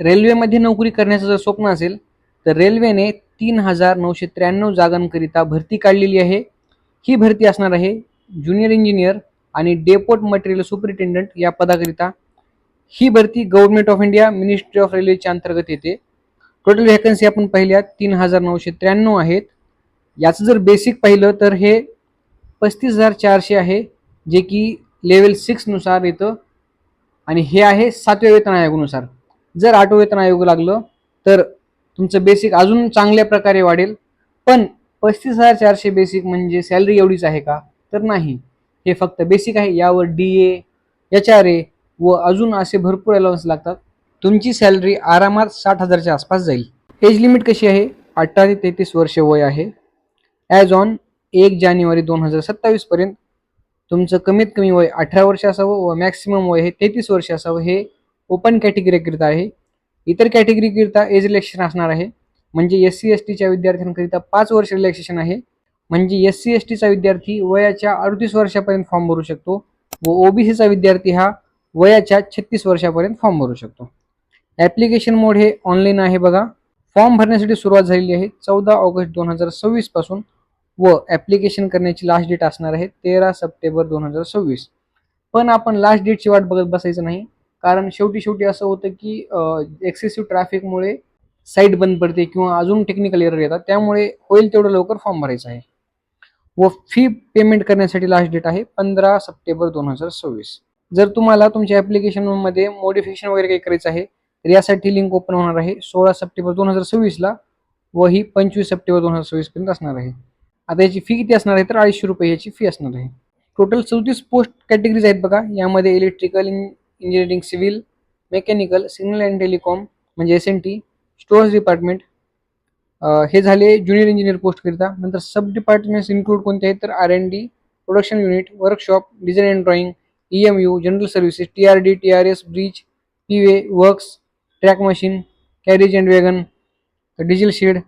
रेल्वेमध्ये नोकरी करण्याचं जर स्वप्न असेल तर रेल्वेने 3,993 जागांकरिता भरती काढलेली आहे. ही भरती असणार आहे ज्युनियर इंजिनियर आणि डेपोट मटेरियल सुपरिटेंडंट या पदाकरिता. ही भरती government of India ministry of रेल्वेच्या अंतर्गत येते. टोटल व्हॅकन्सी आपण पाहिल्या 3,993 आहेत. याचं जर बेसिक पाहिलं तर हे 35,400 आहे, जे की लेवल 6 नुसार येतं आणि हे आहे 7व्या वेतन आयोगानुसार. जर 8वं वेतन आयोग लागलं तर तुमचं बेसिक अजून चांगल्या प्रकारे वाढेल. पण 35,400 बेसिक म्हणजे सॅलरी एवढीच आहे का? तर नाही. हे फक्त बेसिक आहे. यावर DA, HRA व अजून असे भरपूर अलाउन्स लागतात. तुमची सॅलरी आरामात 60,000च्या आसपास जाईल. एज लिमिट कशी आहे? 18 ते 33 वर्ष वय आहे. ॲज ऑन 1 जानेवारी 2027 पर्यंत तुमचं कमीत कमी वय 18 वर्ष असावं व मॅक्सिमम वय हे 33 वर्ष असावं. हे ओपन कॅटेगरीकरिता आहे. इतर कॅटेगरीकरिता एज रिलॅक्सेशन असणार आहे. म्हणजे SC STच्या विद्यार्थ्यांकरिता 5 वर्ष रिलॅक्सेशन आहे. म्हणजे SC STचा विद्यार्थी वयाच्या 38 वर्षापर्यंत फॉर्म भरू शकतो व OBCचा विद्यार्थी हा वयाच्या 36 वर्षापर्यंत फॉर्म भरू शकतो. ॲप्लिकेशन मोड हे ऑनलाईन आहे बघा. फॉर्म भरण्यासाठी सुरुवात झालेली आहे 14 ऑगस्ट 2026 पासून व ॲप्लिकेशन करण्याची लास्ट डेट असणार आहे 13 सप्टेंबर 2026. पण आपण लास्ट डेटची वाट बघत बसायचं नाही, कारण शेवटी असं होतं की एक्सेसिव्ह ट्रॅफिकमुळे साईट बंद पडते किंवा अजून टेक्निकल एरर येतात. त्यामुळे होईल तेवढं लवकर फॉर्म भरायचा आहे. व फी पेमेंट करण्यासाठी लास्ट डेट आहे 15 सप्टेंबर 2026. जर तुम्हाला तुमच्या ॲप्लिकेशनमध्ये मॉडिफिकेशन वगैरे काही करायचं आहे तर यासाठी लिंक ओपन होणार आहे 16 सप्टेंबर 2026ला व ही 25 सप्टेंबर 2026 पर्यंत असणार आहे. आता याची फी किती असणार आहे तर 250 रुपये याची फी असणार आहे. टोटल 34 पोस्ट कॅटेगरीज आहेत बघा. यामध्ये electrical engineering, civil, mechanical, signal and telecom म्हणजे SNT, स्टोअर्स डिपार्टमेंट हे झाले ज्युनियर इंजिनियर पोस्टकरिता. नंतर सब डिपार्टमेंट्स इन्क्लूड कोणते आहेत तर R&D, production unit, workshop, design and drawing, EMU, general services, TRD, TRS, bridge, PWay, works, track machine, carriage and wagon, diesel shed,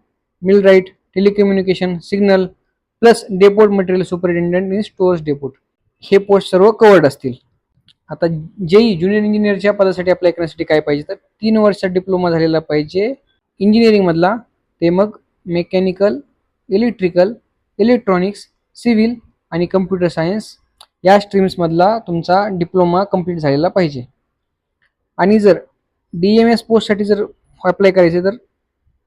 millwright, telecommunication, signal plus depot material superintendent in stores depot. हे post सर्व covered असतील. आता JEE junior इंजिनियरच्या पदासाठी apply करण्यासाठी काय पाहिजे तर 3 वर्षाचा डिप्लोमा झालेला पाहिजे इंजिनिअरिंगमधला. ते मग मेकॅनिकल, इलेक्ट्रिकल, इलेक्ट्रॉनिक्स, सिव्हिल आणि कम्प्युटर सायन्स या स्ट्रीम्समधला तुमचा डिप्लोमा कंप्लीट झालेला पाहिजे. आणि जर DMS पोस्टसाठी जर अप्लाय करायचे तर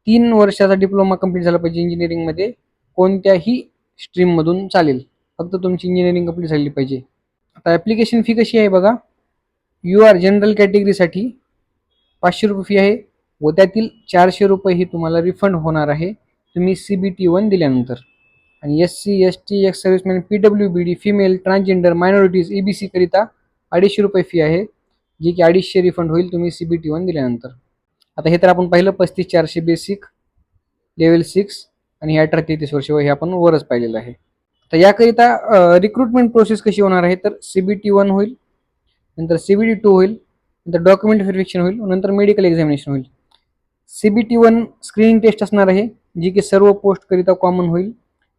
3 वर्षाचा डिप्लोमा कंप्लीट झाला पाहिजे इंजिनिअरिंगमध्ये. कोणत्याही स्ट्रीममधून चालेल, फक्त तुमची इंजिनिअरिंग कंप्लीट झाली पाहिजे. आता ॲप्लिकेशन फी कशी आहे बघा. UR जनरल कॅटेगरीसाठी 500 रुपये फी आहे व त्यातील 400 रुपये ही तुम्हाला रिफंड होणार आहे तुम्ही CBT 1 दिल्यानंतर. आणि SC ST ex serviceman, PWBD, female, transgender, minorities, EBC करिता 250 रुपये फी आहे, जी की 250 रिफंड होईल तुम्ही CBT 1 दिल्यानंतर. आता हे तर आपण पाहिलं 35,400 बेसिक, लेवल 6 आणि 18 ते 33 वर्ष हे आपण वरच पाहिलेलं आहे. तर याकरिता रिक्रुटमेंट प्रोसेस कशी होणार आहे तर CBT 1 होईल, नंतर CBT 2 होईल, नंतर डॉक्युमेंट व्हेरिफिकेशन होईल, नंतर मेडिकल एक्झामिनेशन होईल. CBT 1 स्क्रीनिंग टेस्ट असणार आहे, जी की सर्व पोस्टकरिता कॉमन होईल.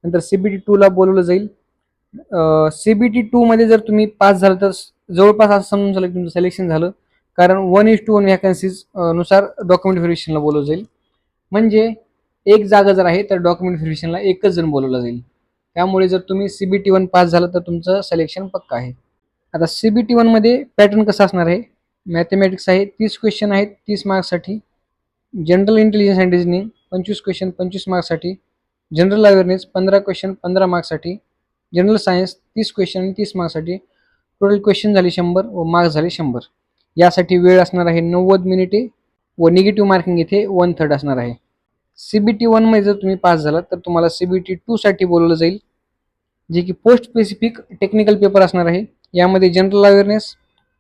नंतर CBT 2ला बोलवलं जाईल. CBT 2 मध्ये जर तुम्ही पास झालं तर जवळपास असं समजून झालं की तुमचं सिलेक्शन झालं, कारण 1:1 व्हॅकन्सीज नुसार डॉक्युमेंट व्हेरिफिकेशनला बोलवलं जाईल. म्हणजे एक जागा जर आहे तर डॉक्युमेंट व्हेरिफिकेशनला एकच जण बोलवलं जाईल. त्यामुळे जर तुम्ही CBT 1 पास झालं तर तुमचं सिलेक्शन पक्का आहे. आता CBT 1 मध्ये पॅटर्न कसा असणार आहे. मॅथमॅटिक्स आहे, 30 क्वेश्चन आहेत 30 मार्क्ससाठी. General intelligence and reasoning 25 question 25 मार्क्ससाठी. जनरल अवेअरनेस 15 क्वेश्चन 15 मार्क्ससाठी. जनरल सायन्स 30 क्वेश्चन 30 मार्क्ससाठी. टोटल क्वेश्चन झाले 100 व मार्क्स झाले 100. यासाठी वेळ असणार आहे 90 मिनिटे व निगेटिव्ह मार्किंग इथे 1/3 असणार आहे. CBT 1 मध्ये जर तुम्ही पास झालात तर तुम्हाला CBT 2 साठी बोलवलं जाईल, जे की पोस्ट स्पेसिफिक टेक्निकल पेपर असणार आहे. यामध्ये जनरल अवेअरनेस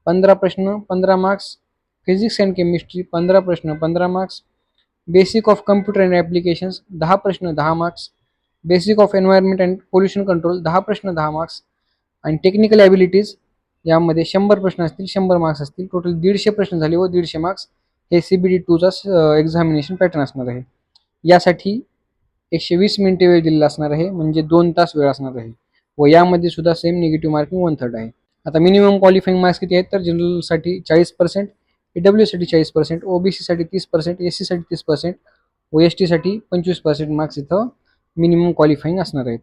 15 प्रश्न 15 मार्क्स, फिजिक्स अँड केमिस्ट्री 15 प्रश्न 15 marks, basic of computer and applications 10 प्रश्न 10 marks, basic of environment and pollution control 10 प्रश्न 10 मार्क्स आणि टेक्निकल ॲबिलिटीज यामध्ये 100 प्रश्न असतील 100 मार्क्स असतील. टोटल 150 प्रश्न झाले व 150 मार्क्स हे CBT 2चा एक्झामिनेशन पॅटर्न असणार आहे. यासाठी 120 मिनिटे वेळ दिलेला असणार आहे, म्हणजे 2 तास वेळ असणार आहे व यामध्ये सुद्धा सेम निगेटिव्ह मार्किंग 1/3 आहे. आता मिनिमम क्वालिफाईंग मार्क्स किती आहेत तर जनरलसाठी 40%, EWS साठी 40%, OBC साठी 30%, SC साठी 30%, OST साठी 25% मार्क्स इथं मिनिमम क्वालिफाईंग असणार आहेत.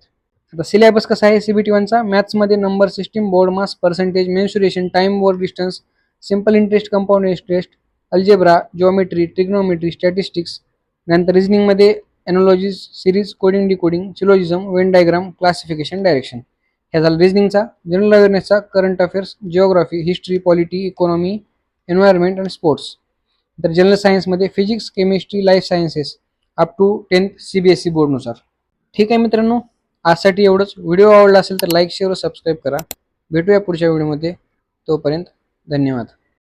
आता सिलेबस कसा आहे CBT 1चा? मॅथ्समध्ये number system, BODMAS, percentage, mensuration, time वर distance, simple interest, compound interest, algebra, geometry, trigonometry, statistics. नंतर रिझनिंगमध्ये analogies, series, coding, decoding, syllogism, Venn diagram, classification, direction. ह्या झालं रिझनिंगचा. जनरल अवेअरनेसचा current affairs, geography, history, polity, economy, environment आणि sports. तर general सायन्समध्ये physics, chemistry, life sciences up to 10th CBSE बोर्डनुसार. ठीक आहे मित्रांनो, आजसाठी एवढंच. व्हिडिओ आवडला असेल तर लाईक, शेअर व सबस्क्राईब करा. भेटूया पुढच्या व्हिडिओमध्ये. तोपर्यंत धन्यवाद.